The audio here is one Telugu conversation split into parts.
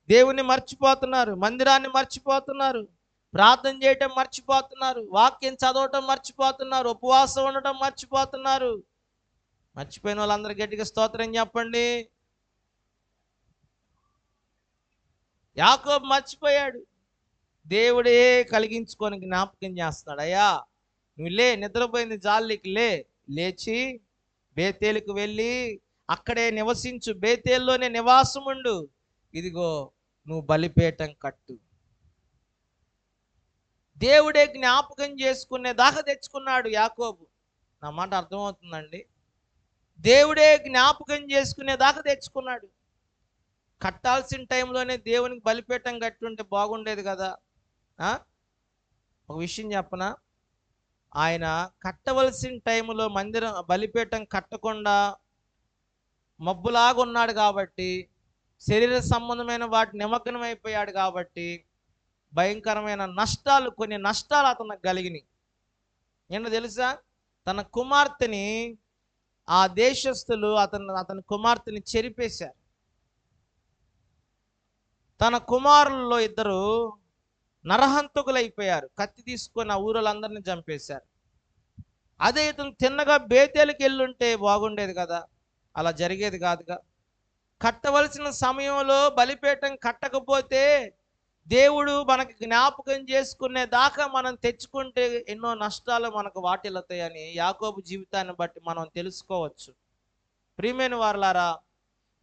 దేవుని మర్చిపోతున్నారు, మందిరాన్ని మర్చిపోతున్నారు, ప్రార్థన చేయటం మర్చిపోతున్నారు, వాక్యం చదవటం మర్చిపోతున్నారు, ఉపవాసం ఉండటం మర్చిపోతున్నారు. మర్చిపోయిన వాళ్ళందరూ గట్టిగా స్తోత్రం చెప్పండి. యాకోబు మర్చిపోయాడు. దేవుడే కలిగించుకొని జ్ఞాపకం చేస్తున్నాడు. అయ్యా నువ్వు లే, నిద్రపోయింది జాలికి లే, లేచి బేతేలుకు వెళ్ళి అక్కడే నివసించు, బేతేల్లోనే నివాసం ఉండు. ఇదిగో నువ్వు బలిపీఠం కట్టు. దేవుడే జ్ఞాపకం చేసుకునే దాకా తెచ్చుకున్నాడు యాకోబు. నా మాట అర్థమవుతుందండి? దేవుడే జ్ఞాపకం చేసుకునే దాకా తెచ్చుకున్నాడు. కట్టాల్సిన టైంలోనే దేవునికి బలిపీఠం కట్టుంటే బాగుండేది కదా. ఒక విషయం చెప్పనా, ఆయన కట్టవలసిన టైంలో మందిరం బలిపీఠం కట్టకుండా మబ్బులాగా ఉన్నాడు కాబట్టి, శరీర సంబంధమైన వాటి నిమగ్నం అయిపోయాడు కాబట్టి భయంకరమైన నష్టాలు, కొన్ని నష్టాలు అతనికి కలిగినాయి. ఏంటో తెలుసా? తన కుమార్తెని ఆ దేశస్థులు అతని కుమార్తెని చెరిపేశారు. తన కుమారుల్లో ఇద్దరు నరహంతకులు అయిపోయారు. కత్తి తీసుకొని ఆ ఊరోళ్ళందరినీ చంపేశారు. అదే ఇతను తిన్నగా బేతేలుకి వెళ్ళుంటే బాగుండేది కదా. అలా జరిగేది కాదుగా. కట్టవలసిన సమయంలో బలిపీఠం కట్టకపోతే దేవుడు మనకి జ్ఞాపకం చేసుకునే దాకా మనం తెచ్చుకుంటే ఎన్నో నష్టాలు మనకు వాటిల్లుతాయని యాకోబు జీవితాన్ని బట్టి మనం తెలుసుకోవచ్చు. ప్రియమైన వారలారా,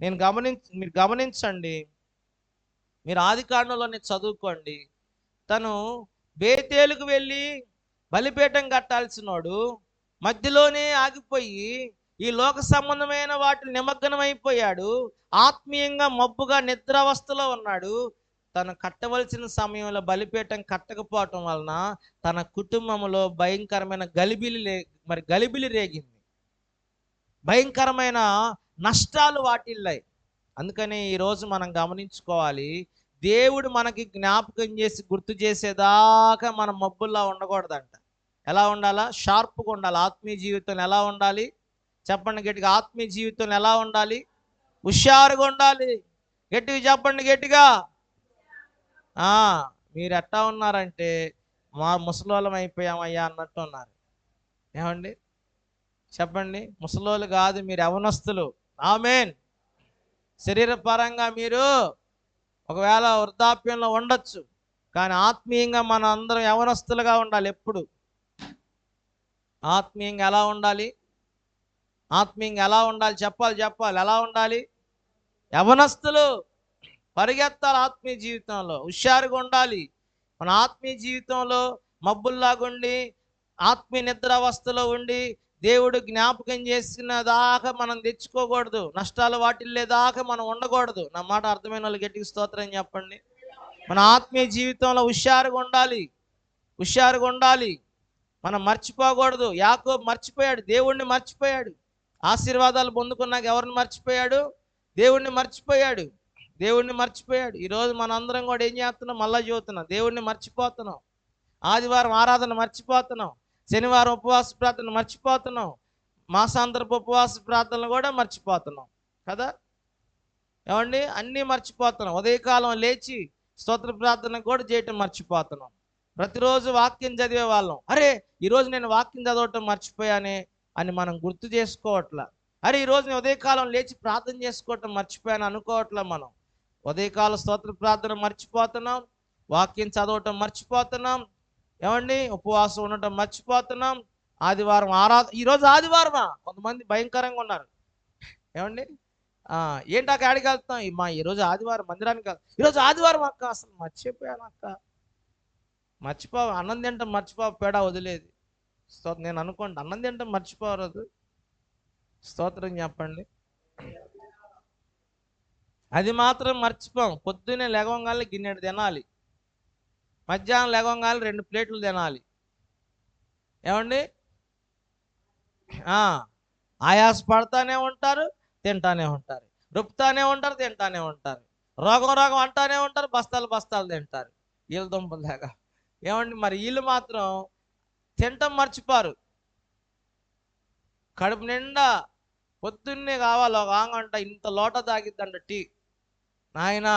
మీరు గమనించండి, మీరు ఆదికాండంలోనే చదువుకోండి. తను బేతేలుకు వెళ్ళి బలిపీఠం కట్టాల్సినోడు మధ్యలోనే ఆగిపోయి ఈ లోక సంబంధమైన వాటిని నిమగ్నం అయిపోయాడు. ఆత్మీయంగా మబ్బుగా నిద్రావస్థలో ఉన్నాడు. తను కట్టవలసిన సమయంలో బలిపీఠం కట్టకపోవటం వలన తన కుటుంబంలో భయంకరమైన గలిబిలి రేగింది. భయంకరమైన నష్టాలు వాటిల్లాయి. అందుకని ఈరోజు మనం గమనించుకోవాలి, దేవుడు మనకి జ్ఞాపకం చేసి గుర్తు చేసేదాకా మనం మబ్బుల్లా ఉండకూడదంట. ఎలా ఉండాలా? షార్ప్గా ఉండాలి. ఆత్మీయ జీవితం ఎలా ఉండాలి? చెప్పండి గట్టిగా. ఆత్మీయ జీవితం ఎలా ఉండాలి? హుషారుగా ఉండాలి. గట్టిగా చెప్పండి, గట్టిగా. మీరు ఎట్టా ఉన్నారంటే మా ముసలోళ్ళం అయిపోయామయ్యా అన్నట్టు ఉన్నారు. ఏమండి చెప్పండి? ముసలోళ్ళు కాదు, మీరు యవనస్తులు. ఆమేన్. శరీరపరంగా మీరు ఒకవేళ వృద్ధాప్యంలో ఉండొచ్చు, కానీ ఆత్మీయంగా మనం అందరం యవనస్తులుగా ఉండాలి. ఎప్పుడు ఆత్మీయంగా ఎలా ఉండాలి? ఆత్మీయంగా ఎలా ఉండాలి? చెప్పాలి. ఎలా ఉండాలి? యవనస్తులు పరిగెత్తాలి. ఆత్మీయ జీవితంలో హుషారుగా ఉండాలి. మన ఆత్మీయ జీవితంలో మబ్బుల్లాగుండి ఆత్మీయ నిద్రావస్థలో ఉండి దేవుడు జ్ఞాపకం చేసిన దాకా మనం తెచ్చుకోకూడదు. నష్టాలు వాటిల్లేదాకా మనం ఉండకూడదు. నా మాట అర్థమైన వాళ్ళు గట్టిగా స్తోత్రం చెప్పండి. మన ఆత్మీయ జీవితంలో హుషారుగా ఉండాలి. మనం మర్చిపోకూడదు. యాకోబు మర్చిపోయాడు, దేవుణ్ణి మర్చిపోయాడు. ఆశీర్వాదాలు పొందుకున్నాక ఎవరిని మర్చిపోయాడు? దేవుణ్ణి మర్చిపోయాడు. ఈరోజు మనందరం కూడా ఏం చేస్తున్నాం? మళ్ళా చూస్తున్నాం, దేవుణ్ణి మర్చిపోతున్నాం. ఆదివారం ఆరాధన మర్చిపోతున్నాం, శనివారం ఉపవాస ప్రార్థన మర్చిపోతున్నాం, మాసాంతరపు ఉపవాస ప్రార్థనలు కూడా మర్చిపోతున్నాం కదా. ఏమండి? అన్నీ మర్చిపోతున్నాం. ఉదయకాలం లేచి స్తోత్ర ప్రార్థన కూడా చేయటం మర్చిపోతున్నాం. ప్రతిరోజు వాక్యం చదివే వాళ్ళం, అరే ఈరోజు నేను వాక్యం చదవటం మర్చిపోయానే అని మనం గుర్తు చేసుకోవట్లా. అరే ఈరోజు నేను ఉదయకాలం లేచి ప్రార్థన చేసుకోవటం మర్చిపోయాను అనుకోవట్లా. మనం ఉదయకాల స్తోత్ర ప్రార్థన మర్చిపోతున్నాం, వాక్యం చదవటం మర్చిపోతున్నాం, ఏమండి ఉపవాసం ఉండటం మర్చిపోతున్నాం. ఆదివారం ఈరోజు ఆదివారమా? కొంతమంది భయంకరంగా ఉన్నారు. ఏమండి ఏంటి అక్క ఆడికి వెళ్తాం? ఈరోజు ఆదివారం మందిరానికి ఈరోజు ఆదివారం అక్క, అసలు మర్చిపోయాను అక్క. అన్నం తింటాం పేడ వదిలేది. నేను అనుకోండి, అన్నం తింటాం మర్చిపోవద్దు. స్తోత్రం చెప్పండి. అది మాత్రం మర్చిపోం. పొద్దున్నే లెగవంగానే గిన్నెడు తినాలి, మధ్యాహ్నం లెగవంగానే 2 ప్లేట్లు తినాలి. ఏమండి ఆయాస పడతానే ఉంటారు, తింటానే ఉంటారు, రొప్పుతానే ఉంటారు, తింటానే ఉంటారు, రోగం అంటానే ఉంటారు, బస్తాలు తింటారు వీళ్ళ దుంపలాగా. ఏమండి మరి వీళ్ళు మాత్రం తింటాం మర్చిపోరు. కడుపు నిండా పొద్దున్నే కావాలి ఒక ఆంగంట, ఇంత లోట తాగిద్దంట టీ. నాయన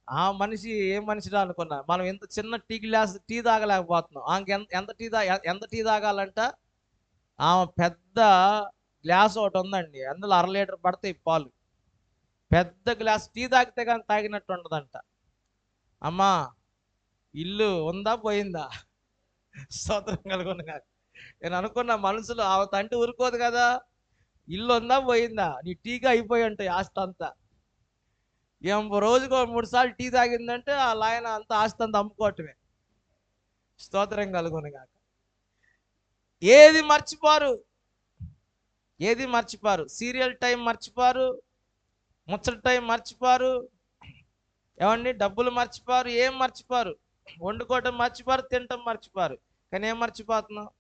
ఆ మనిషి ఏం మనిషిరా అనుకున్నా. మనం ఇంత చిన్న టీ గ్లాస్ టీ తాగలేకపోతున్నాం. ఆమెకి ఎంత టీ తాగాలంట? ఆమె పెద్ద గ్లాస్ ఒకటి ఉందండి. అందులో 1/2 లీటర్ పడతాయి పాలు. పెద్ద గ్లాస్ టీ తాగితే కానీ తాగినట్టు ఉండదంట. అమ్మా, ఇల్లు ఉందా పోయిందా? స్తోత్రం కలుగును గాక. నేను అనుకున్న మనసులో ఆమె తంటి ఊరుకోదు కదా. ఇల్లు ఉందా పోయిందా? నీ టీగా అయిపోయి ఉంటాయి ఆస్తి అంతా. ఏం రోజుకో 3 సార్లు టీ తాగిందంటే ఆ లాయన అంతా ఆస్తి అంతా అమ్ముకోవటమే. స్తోత్రం కలుగును గాక. ఏది మర్చిపోరు, ఏది మర్చిపోరు. సీరియల్ టైం మర్చిపోరు, ముచ్చట టైం మర్చిపోరు, ఏమండి డబ్బులు మర్చిపోరు, ఏం మర్చిపోరు. వండుకోవటం మర్చిపోరు, తినటం మర్చిపోరు. కానీ ఏం మర్చిపోతున్నావు?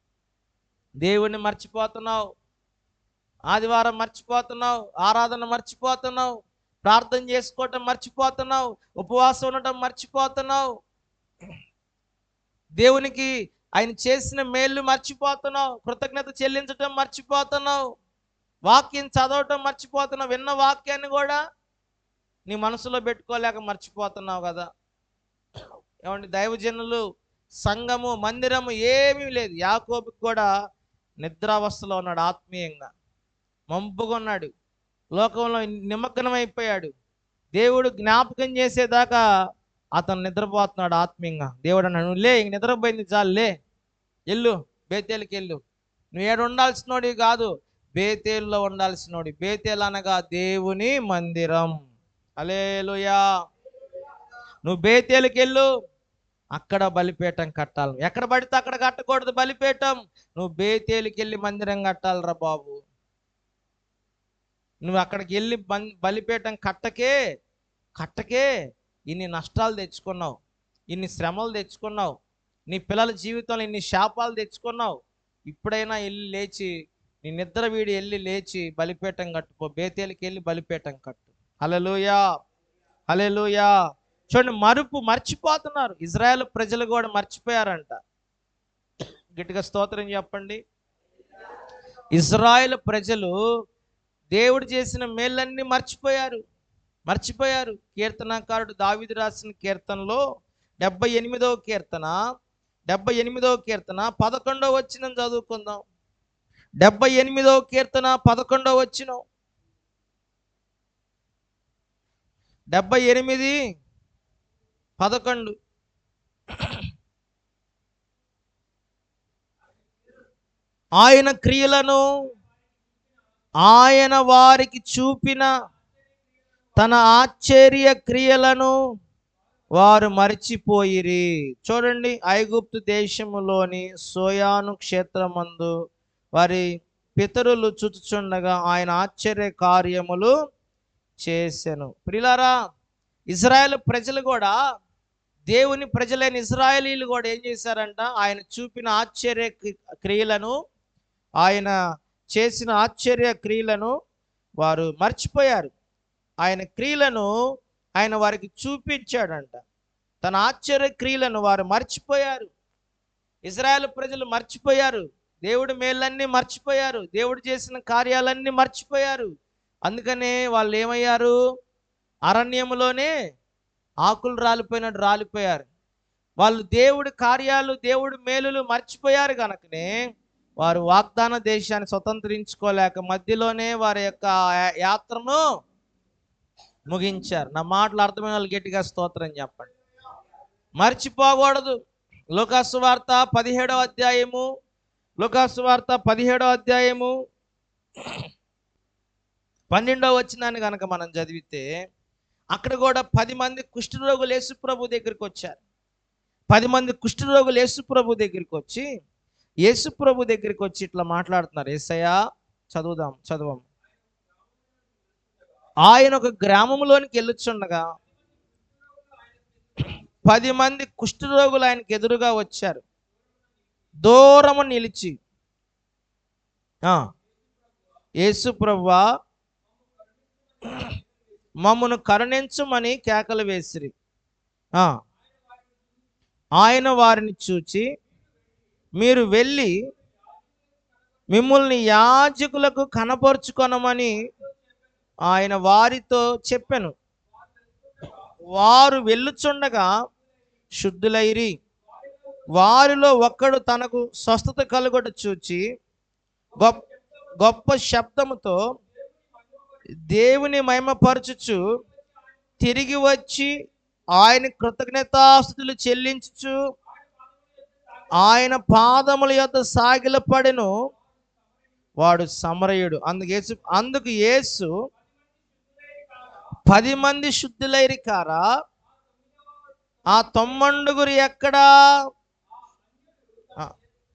దేవుణ్ణి మర్చిపోతున్నావు, ఆదివారం మర్చిపోతున్నావు, ఆరాధన మర్చిపోతున్నావు, ప్రార్థన చేసుకోవటం మర్చిపోతున్నావు, ఉపవాసం ఉండటం మర్చిపోతున్నావు, దేవునికి ఆయన చేసిన మేళ్ళు మర్చిపోతున్నావు, కృతజ్ఞత చెల్లించటం మర్చిపోతున్నావు, వాక్యం చదవటం మర్చిపోతున్నావు, విన్న వాక్యాన్ని కూడా నీ మనసులో పెట్టుకోలేక మర్చిపోతున్నావు కదా. ఏమంటే దైవజనులు, సంఘము, మందిరము ఏమీ లేదు. యాకోబుకి కూడా నిద్రావస్థలో ఉన్నాడు, ఆత్మీయంగా మంపుగా ఉన్నాడు, లోకంలో నిమగ్నమైపోయాడు. దేవుడు జ్ఞాపకం చేసేదాకా అతను నిద్రపోతున్నాడు ఆత్మీయంగా. దేవుడు అన్నాడు, నువ్వు లే, ఇంక నిద్రపోయింది చాలులే, ఎల్లు బేతేలుకి వెళ్ళు. నువ్వు ఏడు ఉండాల్సినోడివి కాదు, బేతేలులో ఉండాల్సినోడి. బేతేలు అనగా దేవుని మందిరం. హల్లెలూయా. నువ్వు బేతేలుకి వెళ్ళు, అక్కడ బలిపీఠం కట్టాలి. ఎక్కడ పడితే అక్కడ కట్టకూడదు బలిపీఠం. నువ్వు బేతేలుకి వెళ్ళి మందిరం కట్టాలిరా బాబు. నువ్వు అక్కడికి వెళ్ళి బలిపీఠం కట్టకే ఇన్ని నష్టాలు తెచ్చుకున్నావు, ఇన్ని శ్రమలు తెచ్చుకున్నావు, నీ పిల్లల జీవితంలో ఇన్ని శాపాలు తెచ్చుకున్నావు. ఇప్పుడైనా వెళ్ళి లేచి, నీ నిద్ర వీడి వెళ్ళి లేచి బలిపీఠం కట్టుకో. బేతేలుకి వెళ్ళి బలిపీఠం కట్టు. హల్లెలూయా, హల్లెలూయా. చూడండి, మర్చిపోతున్నారు. ఇజ్రాయెల్ ప్రజలు కూడా మర్చిపోయారంట. గట్టిగా స్తోత్రం చెప్పండి. ఇజ్రాయెల్ ప్రజలు దేవుడు చేసిన మేళ్ళన్నీ మర్చిపోయారు. కీర్తనకారుడు దావీదు రాసిన కీర్తనలో 78వ కీర్తన 11వ వచనం చదువుకుందాం. 78వ కీర్తన 11వ వచనం. 78:11. ఆయన క్రియలను, ఆయన వారికి చూపిన తన ఆశ్చర్య క్రియలను వారు మరిచిపోయిరి. చూడండి, ఐగుప్తు దేశములోని సోయాను క్షేత్రమందు వారి పితరులు చుచుచుండగా ఆయన ఆశ్చర్య కార్యములు చేసెను. ప్రియులారా, ఇజ్రాయెల్ ప్రజలు కూడా, దేవుని ప్రజలైన ఇజ్రాయేలీలు కూడా ఏం చేశారంట? ఆయన చూపిన ఆశ్చర్య క్రియలను, ఆయన చేసిన ఆశ్చర్య క్రియలను వారు మర్చిపోయారు. ఆయన క్రియలను ఆయన వారికి చూపించాడంట. తన ఆశ్చర్య క్రియలను వారు మర్చిపోయారు. ఇజ్రాయెల్ ప్రజలు మర్చిపోయారు. దేవుడి మేళ్ళన్నీ మర్చిపోయారు. దేవుడు చేసిన కార్యాలన్నీ మర్చిపోయారు. అందుకనే వాళ్ళు ఏమయ్యారు? అరణ్యములోనే ఆకులు రాలిపోయినట్టు రాలిపోయారు. వాళ్ళు దేవుడి కార్యాలు, దేవుడి మేలులు మర్చిపోయారు కనుకనే వారు వాగ్దాన దేశాన్ని స్వతంత్రించుకోలేక మధ్యలోనే వారి యొక్క యాత్రను ముగించారు. నా మాటలు అర్థమైన వాళ్ళు గట్టిగా స్తోత్రం చెప్పండి. మర్చిపోకూడదు. లూకాసు వార్త 17వ అధ్యాయము, 12వ వచనాన్ని కనుక మనం చదివితే, అక్కడ కూడా 10 మంది కుష్ఠరోగులు యేసుప్రభు దగ్గరికి వచ్చారు. 10 మంది కుష్ఠరోగులు యేసుప్రభు దగ్గరికి వచ్చి ఇట్లా మాట్లాడుతున్నారు. యేసయ్యా, చదువు. ఆయన ఒక గ్రామంలోనికి వెళ్ళొచ్చుండగా 10 మంది కుష్ఠరోగులు ఆయనకు ఎదురుగా వచ్చారు. దూరము నిలిచి, యేసు ప్రభువా, మమ్మను కరుణించుమని కేకలు వేసిరి. ఆయన వారిని చూచి, మీరు వెళ్ళి మిమ్మల్ని యాజకులకు కనపరుచుకొనమని ఆయన వారితో చెప్పెను. వారు వెళ్ళుచుండగా శుద్ధులైరి. వారిలో ఒక్కడు తనకు స్వస్థత కలుగొట చూచి గొప్ప గొప్ప శబ్దముతో దేవుని మహిమపరచుచు తిరిగి వచ్చి ఆయన కృతజ్ఞతాస్తుతులు చెల్లించుచు ఆయన పాదముల యొద్ద సాగిలపడెను. వాడు సమరయుడు. అందుకు యేసు 10 మంది శుద్ధులైరి కారా, ఆ 9 ఎక్కడా?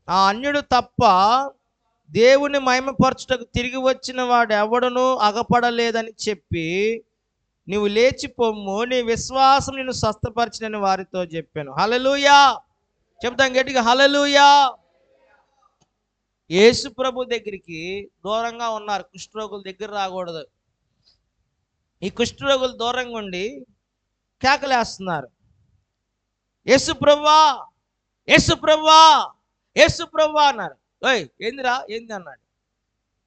ఆ అన్యుడు తప్ప దేవుని మహిమపరచుటకు తిరిగి వచ్చిన వాడు ఎవడునూ అగపడలేదని చెప్పి, నీవు లేచి పొమ్ము, నీ విశ్వాసం నిన్ను స్వస్థపరిచినని వారితో చెప్పాను. హల్లెలూయా. చెప్తాం గట్టిగా, హల్లెలూయా. యేసు ప్రభు దగ్గరికి దూరంగా ఉన్నారు, కుష్ఠరోగుల దగ్గర రాకూడదు. ఈ కుష్ఠరోగులు దూరంగా ఉండి కేకలేస్తున్నారు, యేసు ప్రభువా, యేసు ప్రభువా, యేసు ప్రభువా అన్నారు. ఓయ్ ఏందిరా, ఏంది అన్నాడు.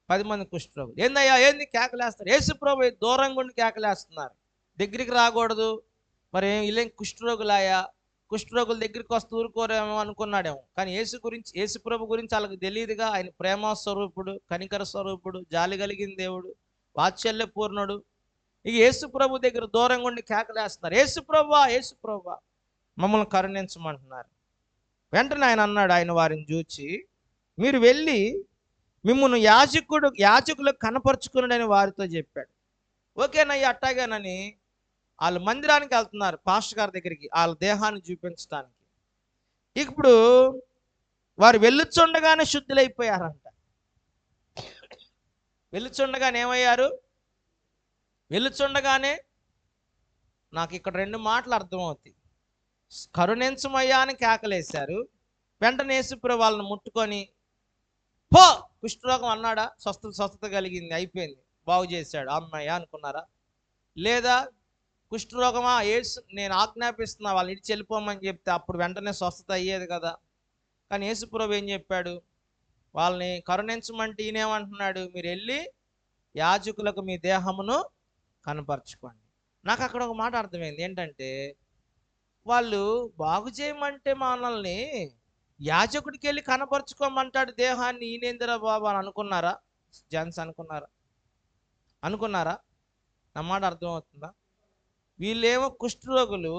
10 మంది కుష్ఠరోగులు. ఏందయ్యా, ఏంది కేకలేస్తారు? యేసు ప్రభు దూరంగా ఉండి కేకలేస్తున్నారు, దగ్గరికి రాకూడదు. మరి వీళ్ళేం కుష్ఠరోగులాయా, కుష్ఠరోగుల దగ్గరికి వస్తూ ఊరుకోరేమో అనుకున్నాడేమో. కానీ యేసు ప్రభు గురించి వాళ్ళకి తెలియదుగా. ఆయన ప్రేమ స్వరూపుడు, కనికర స్వరూపుడు, జాలి కలిగిన దేవుడు, వాత్సల్య పూర్ణుడు. ఇక యేసు ప్రభు దగ్గర దూరంగా ఉండి కేకలేస్తున్నారు, యేసు ప్రభువా, యేసు ప్రభువా, మమ్మల్ని కరుణించమంటున్నారు. వెంటనే ఆయన అన్నాడు, ఆయన వారిని చూచి, మీరు వెళ్ళి మిమ్మల్ని యాజకులకు కనపరుచుకున్నాడని వారితో చెప్పాడు. ఓకేనయ్యా, అట్టాగానని వాళ్ళు మందిరానికి వెళ్తున్నారు, పాస్టర్ గారి దగ్గరికి వాళ్ళ దేహాన్ని చూపించడానికి. ఇప్పుడు వారు వెళ్ళుచుండగానే శుద్ధులైపోయారంట. వెళ్ళుచుండగానే ఏమయ్యారు? వెళ్ళుచుండగానే నాకు ఇక్కడ 2 మాటలు అర్థమవుతాయి. కరుణించమయ్యా అని కేకలేశారు. వెంటనే యేసుప్రభు వాళ్ళని ముట్టుకొని పో, కుష్ఠరోగం అన్నాడా? స్వస్థత కలిగింది, అయిపోయింది, బాగు చేశాడు, అమ్మాయి అనుకున్నారా? లేదా కుష్ఠరోగమా, యేసు నేను ఆజ్ఞాపిస్తున్నా వాళ్ళని ఇడిచి వెళ్ళిపోమని చెప్తే అప్పుడు వెంటనే స్వస్థత అయ్యేది కదా. కానీ యేసుప్రభు ఏం చెప్పాడు? వాళ్ళని కరుణించమంటే ఈయనేమంటున్నాడు? మీరు వెళ్ళి యాజకులకు మీ దేహమును కనపరచుకోండి. నాకు అక్కడ ఒక మాట అర్థమైంది. ఏంటంటే, వాళ్ళు బాగు చేయమంటే మనల్ని యాజకుడికి వెళ్ళి కనపరుచుకోమంటాడు దేహాన్ని, ఈయనేందిరా బాబు అని అనుకున్నారా? జెంట్స్ అనుకున్నారా? నా మాట అర్థమవుతుందా? వీళ్ళేమో కుష్ఠరోగులు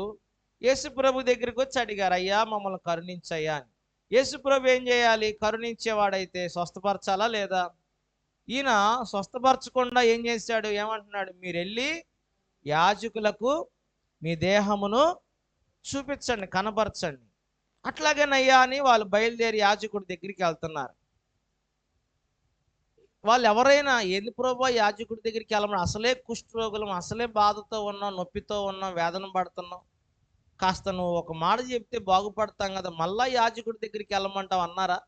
యేసుప్రభు దగ్గరికి వచ్చి అడిగారు, అయ్యా మమ్మల్ని కరుణించయ్యా అని. యేసుప్రభు ఏం చేయాలి? కరుణించేవాడైతే స్వస్థపరచాలా లేదా? ఈయన స్వస్థపరచకుండా ఏం చేశాడు? ఏమంటున్నాడు? మీరు వెళ్ళి యాజకులకు మీ దేహమును చూపించండి, కనపరచండి. అట్లాగేనయ్యా అని వాళ్ళు బయలుదేరి యాజకుడి దగ్గరికి వెళ్తున్నారు. వాళ్ళు ఎవరైనా ఏంది ప్రభు యాజకుడి దగ్గరికి వెళ్ళమని, అసలే కుష్ఠరోగులం, అసలే బాధతో ఉన్నాం, నొప్పితో ఉన్నాం, వేదన పడుతున్నాం, కాస్త నువ్వు ఒక మాట చెప్తే బాగుపడతాం కదా, మళ్ళా యాజకుడి దగ్గరికి వెళ్ళమంటావు అన్నారా?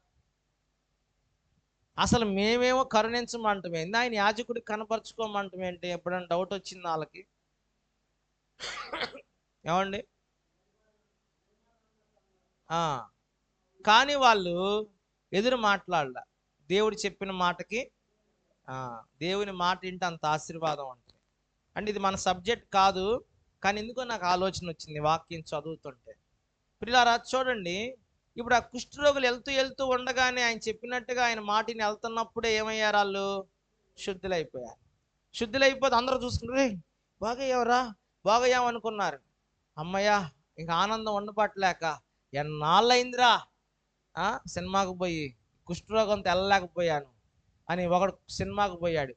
అసలు మేమేమో కరుణించమంటమేంది, ఆయన యాజకుడికి కనపరుచుకోమంటమేంటి? ఎప్పుడైనా డౌట్ వచ్చింది వాళ్ళకి? ఏమండి? కానీ వాళ్ళు ఎదురు మాట్లాడలా. దేవుడు చెప్పిన మాటకి దేవుని మాట వింటే అంత ఆశీర్వాదం అంటే ఇది మన సబ్జెక్ట్ కాదు, కానీ ఎందుకో నాకు ఆలోచన వచ్చింది వాక్యం చదువుతుంటే. పిల్లారా చూడండి, ఇప్పుడు ఆ కుష్ఠరోగులు వెళ్తూ ఉండగానే ఆయన చెప్పినట్టుగా ఆయన మాటిని వెళ్తున్నప్పుడే ఏమయ్యారు? వాళ్ళు శుద్ధులైపోయారు. శుద్ధులైపోతే అందరూ చూసుకుంటారు, బాగయ్యామనుకున్నారు. అమ్మయ్యా, ఇంకా ఆనందం ఉండపట్లేక, ఎన్నాళ్ళైందిరా సినిమాకు పోయి కుష్ఠరోగంతో వెళ్ళలేకపోయాను అని ఒకడు సినిమాకు పోయాడు.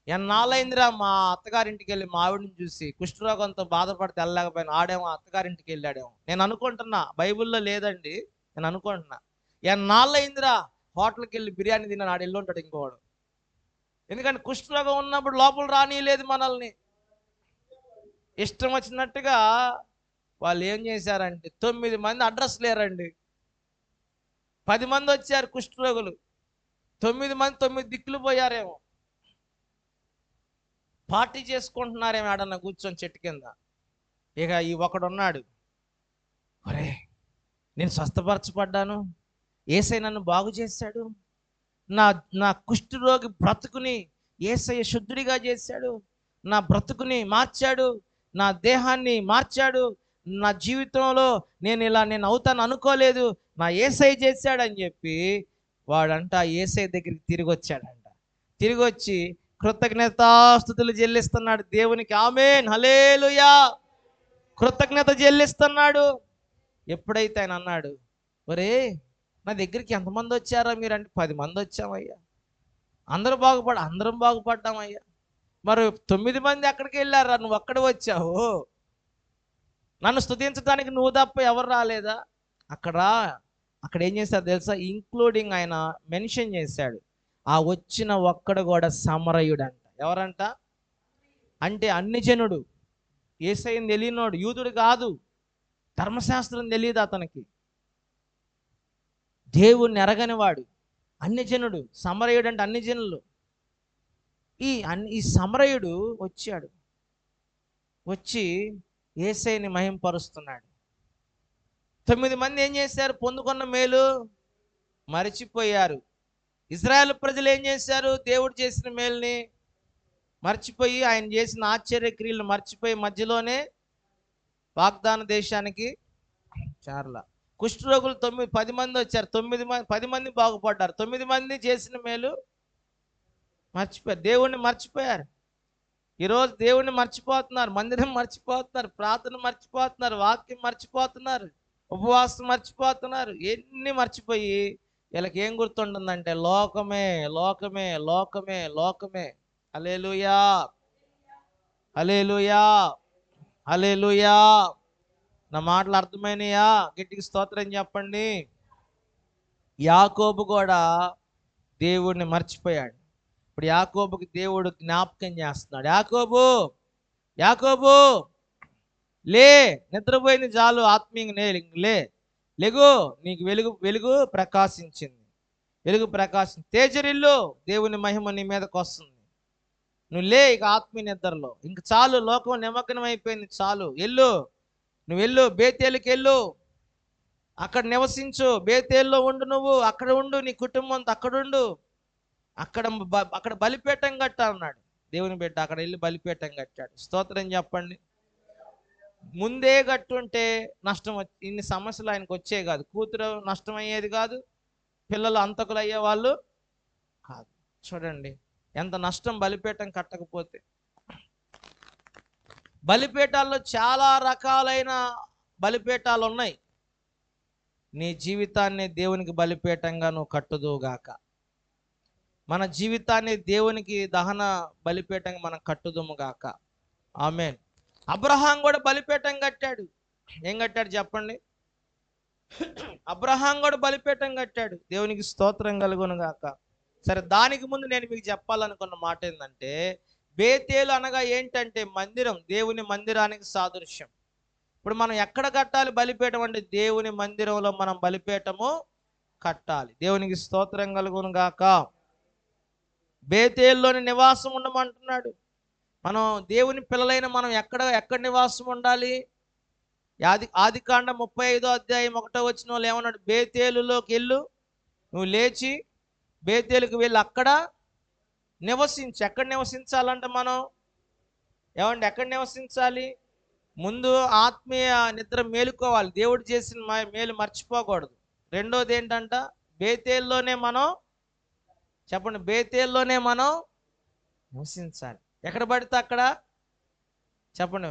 ఎన్నాళ్ళైందిరా మా అత్తగారింటికి వెళ్ళి మా ఆవిడని చూసి కుష్ఠరోగంతో బాధపడితే వెళ్ళలేకపోయాను, ఆడేమో అత్తగారింటికి వెళ్ళాడేమో. నేను అనుకుంటున్నా, బైబిల్లో లేదండి, నేను అనుకుంటున్నా ఎన్నాళ్ళైందిరా హోటల్కి వెళ్ళి బిర్యానీ తిన్నాను, ఆడు వెళ్ళి ఉంటాడు ఇంకోవాడు. ఎందుకంటే కుష్ఠరోగం ఉన్నప్పుడు లోపల రానియలేదు మనల్ని. ఇష్టం వచ్చినట్టుగా వాళ్ళు ఏం చేశారంటే 9 మంది అడ్రస్ లేరండి. 10 మంది వచ్చారు కుష్ఠరోగులు, 9 మంది 9 దిక్కులు పోయారేమో, పార్టీ చేసుకుంటున్నారేమో ఆడన్న కూర్చొని చెట్టు కింద. ఇక ఈ ఒకడున్నాడు, ఒరే నేను స్వస్థపరచబడ్డాను, యేసయ్య నన్ను బాగు చేశాడు, నా కుష్ఠరోగి బ్రతుకుని యేసయ్య శుద్ధుడిగా చేశాడు, నా బ్రతుకుని మార్చాడు, నా దేహాన్ని మార్చాడు, నా జీవితంలో నేను అవుతాను అనుకోలేదు, నా యేసయ్య చేశాడని చెప్పి వాడంట యేసయ్య దగ్గరికి తిరిగి వచ్చాడంట. తిరిగి వచ్చి కృతజ్ఞతాస్తుతులు చెల్లిస్తున్నాడు దేవునికి. ఆమేన్, హల్లెలూయా. కృతజ్ఞత చెల్లిస్తున్నాడు. ఎప్పుడైతే ఆయన అన్నాడు, ఒరే నా దగ్గరికి ఎంతమంది వచ్చారా మీరంటే, 10 మంది వచ్చామయ్యా. అందరం బాగుపడ్డామయ్యా. మరి 9 మంది ఎక్కడికి వెళ్ళారా, నువ్వు అక్కడ వచ్చావు. నన్ను స్తుతించడానికి నువ్వు తప్ప ఎవరు రాలేదా? అక్కడ ఏం చేశాడు తెలుసా? ఇంక్లూడింగ్ ఆయన మెన్షన్ చేశాడు, ఆ వచ్చిన ఒక్కడు కూడా సమరయుడంట. ఎవరంట అంటే అన్ని జనుడు, యేసయ్యని తెలియనోడు, యూదుడు కాదు, ధర్మశాస్త్రం తెలియదు అతనికి, దేవుణ్ణి ఎరగని వాడు, అన్ని జనుడు. సమరయుడు అంటే అన్ని జనులు. ఈ సమరయుడు వచ్చి యేసయ్యని మహింపరుస్తున్నాడు. 9 మంది ఏం చేశారు? పొందుకున్న మేలు మరిచిపోయారు. ఇజ్రాయెల్ ప్రజలు ఏం చేశారు? దేవుడు చేసిన మేలుని మర్చిపోయి, ఆయన చేసిన ఆశ్చర్యక్రియలను మర్చిపోయి మధ్యలోనే వాగ్దాన దేశానికి చేరల. కుష్ఠరోగులు 10 మంది వచ్చారు. 10 మంది బాగుపడ్డారు. 9 మంది చేసిన మేలు మర్చిపోయారు. దేవుణ్ణి మర్చిపోయారు. ఈరోజు దేవుణ్ణి మర్చిపోతున్నారు, మందిరం మర్చిపోతున్నారు, ప్రార్థన మర్చిపోతున్నారు, వాక్యం మర్చిపోతున్నారు, ఉపవాసం మర్చిపోతున్నారు. ఎన్ని మర్చిపోయి వీళ్ళకి ఏం గుర్తుంటుందంటే లోకమే, లోకమే, లోకమే, లోకమే. హల్లెలూయా, హల్లెలూయా, హల్లెలూయా. నా మాటలు అర్థమైనయా? గట్టిగా స్తోత్రం చెప్పండి. యాకోబు కూడా దేవుడిని మర్చిపోయాడు. ఇప్పుడు యాకోబుకి దేవుడు జ్ఞాపకం చేస్తున్నాడు. యాకోబు, యాకోబు లే, నిద్రపోయింది చాలు, ఆత్మీయంగా లెగు, నీకు వెలుగు ప్రకాశించింది. తేజరిల్లు, దేవుని మహిమ నీ మీదకి వస్తుంది. నువ్వు లే, ఇక ఆత్మీయ నిద్రలో ఇంక చాలు, లోకం నిమగ్నం అయిపోయింది, చాలు. నువ్వు వెళ్ళు, బేతేలుకి వెళ్ళు, అక్కడ నివసించు, బేతేల్లో ఉండు, నువ్వు అక్కడ ఉండు, నీ కుటుంబంతో అక్కడుండు, అక్కడ బలిపీఠం కట్టా అన్నాడు దేవుని బిడ్డ. అక్కడ వెళ్ళి బలిపీఠం కట్టాడు. స్తోత్రం చెప్పండి. ముందే కట్టుంటే నష్టం ఇన్ని సమస్యలు ఆయనకు వచ్చే కాదు. కూతురు నష్టం అయ్యేది కాదు, పిల్లలు అంతకులు అయ్యేవాళ్ళు కాదు. చూడండి ఎంత నష్టం బలిపీఠం కట్టకపోతే. బలిపీఠాల్లో చాలా రకాలైన బలిపీఠాలు ఉన్నాయి. నీ జీవితాన్ని దేవునికి బలిపీఠంగా నువ్వు కట్టుదువుగాక. మన జీవితాన్ని దేవునికి దహన బలిపీఠంగా మనం కట్టుదుముగాక. ఆమేన్. అబ్రహాం కూడా బలిపీఠం కట్టాడు. ఏం కట్టాడు చెప్పండి? అబ్రహాం కూడా బలిపీఠం కట్టాడు. దేవునికి స్తోత్రం కలుగును గాక. సరే, దానికి ముందు నేను మీకు చెప్పాలనుకున్న మాట ఏంటంటే, బేతేలు అనగా ఏంటంటే మందిరం, దేవుని మందిరానికి సాదృశ్యం. ఇప్పుడు మనం ఎక్కడ కట్టాలి బలిపీఠం అంటే దేవుని మందిరంలో మనం బలిపీఠము కట్టాలి. దేవునికి స్తోత్రం కలుగును గాక. బేతేలులోని నివాసం ఉండమంటున్నాడు. మనం దేవుని పిల్లలైన మనం ఎక్కడ నివాసం ఉండాలి? ఆదికాండం 35వ అధ్యాయం 1వ వచనంలో ఏమన్నాడు? బేతేలులోకి వెళ్ళు, నువ్వు లేచి బేతేలుకి వెళ్ళి అక్కడ నివసించు. ఎక్కడ నివసించాలంట మనం? ఏమండి, ఎక్కడ నివసించాలి? ముందు ఆత్మీయ నిద్ర మేలుకోవాలి, దేవుడు చేసిన మేలు మర్చిపోకూడదు. రెండోది ఏంటంట? బేతేల్లోనే మనం, చెప్పండి, బేతేల్లోనే మనం నివసించాలి. ఎక్కడ పడితే అక్కడ, చెప్పండి,